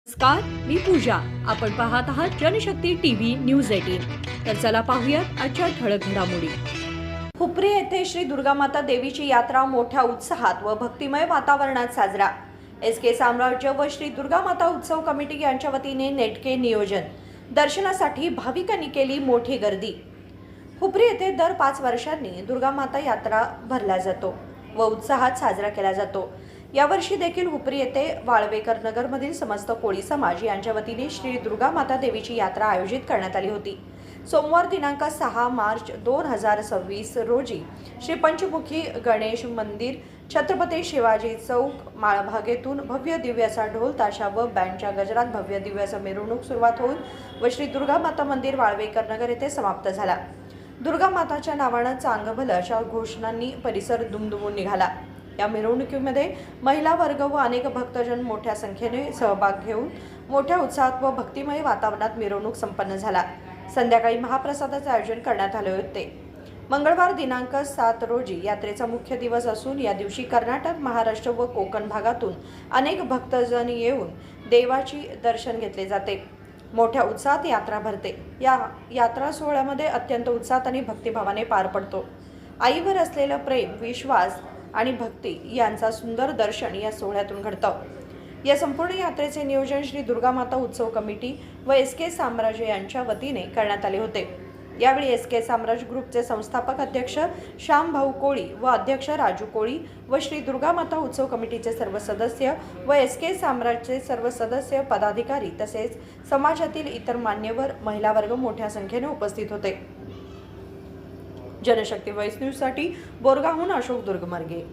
नमस्कार, मी पूजा. आपण पाहत आहात जनशक्ती टीव्ही न्यूज 18. तर चला पाहूयात आजच्या ठळक घडामोडी. हुपरी येथे श्री दुर्गामाता देवीची यात्रा मोठ्या उत्साहात व भक्तिमय वातावरणात साजरा. एसके साम्राज्य व श्री दुर्गामाता उत्सव कमिटी यांच्या वतीने नेटके नियोजन. दर्शनासाठी भाविकांनी केली मोठी गर्दी. हुपरी येथे दर 5 वर्षांनी दुर्गामाता यात्रा भरला जातो व उत्साहात साजरा केला जातो. यावर्षी देखील हुपरी येथे वाळवेकर नगरमधील समस्त कोळी समाज यांच्या वतीने श्री दुर्गा माता देवीची यात्रा आयोजित करण्यात आली होती. सोमवार दिनांक 6 मार्च 2026 रोजी श्री पंचमुखी गणेश मंदिर, छत्रपती शिवाजी चौक, माळभागेतून भव्य दिव्य असा ढोल ताशा व बँडच्या गजरात भव्य दिव्य असा मिरवणूक सुरुवात होऊन व श्री दुर्गा माता मंदिर वाळवेकर नगर येथे समाप्त झाला. दुर्गा माताच्या नावानं चांगभलं अशा घोषणांनी परिसर दुमदुमून निघाला. या मिरवणुकीमध्ये महिला वर्ग व अनेक भक्तजन मोठ्या संख्येने सहभाग घेऊन मोठ्या उत्साहात व भक्तिमय वातावरणात मिरवणूक संपन्न झाला. संध्याकाळी महाप्रसादाचे आयोजन करण्यात आले होते. मंगळवार दिनांक 7 रोजी यात्रेचा मुख्य दिवस असून या दिवशी कर्नाटक, महाराष्ट्र व कोकण भागातून अनेक भक्तजन येऊन देवाची दर्शन घेतले जाते. मोठ्या उत्साहात यात्रा भरते. या यात्रा सोहळ्यामध्ये अत्यंत उत्साहात आणि भक्तिभावाने पार पडतो. आईवर असलेलं प्रेम, विश्वास आणि भक्ती यांचा सुंदर दर्शन या सोहळ्यातून घडतं. या संपूर्ण यात्रेचे नियोजन श्री दुर्गा माता उत्सव कमिटी व एसके साम्राज्य यांच्या वतीने करण्यात आले होते. यावेळी एसके साम्राज्य ग्रुपचे संस्थापक अध्यक्ष श्यामभाऊ कोळी व अध्यक्ष राजू कोळी व श्री दुर्गा माता उत्सव कमिटीचे सर्व सदस्य व एसके साम्राज्यचे सर्व सदस्य, पदाधिकारी तसेच समाजातील इतर मान्यवर, महिला वर्ग मोठ्या संख्येने उपस्थित होते. जनशक्ती वॉइस न्यूज साठी बोरगावहून अशोक दुर्गमर्गे.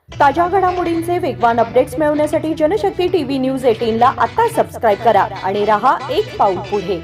ताज्या घडामोडींचे वेगवान अपडेट्स मिळवण्यासाठी जनशक्ती टीव्ही न्यूज 18 ला आता सबस्क्राइब करा आणि रहा एक पाऊल पुढे.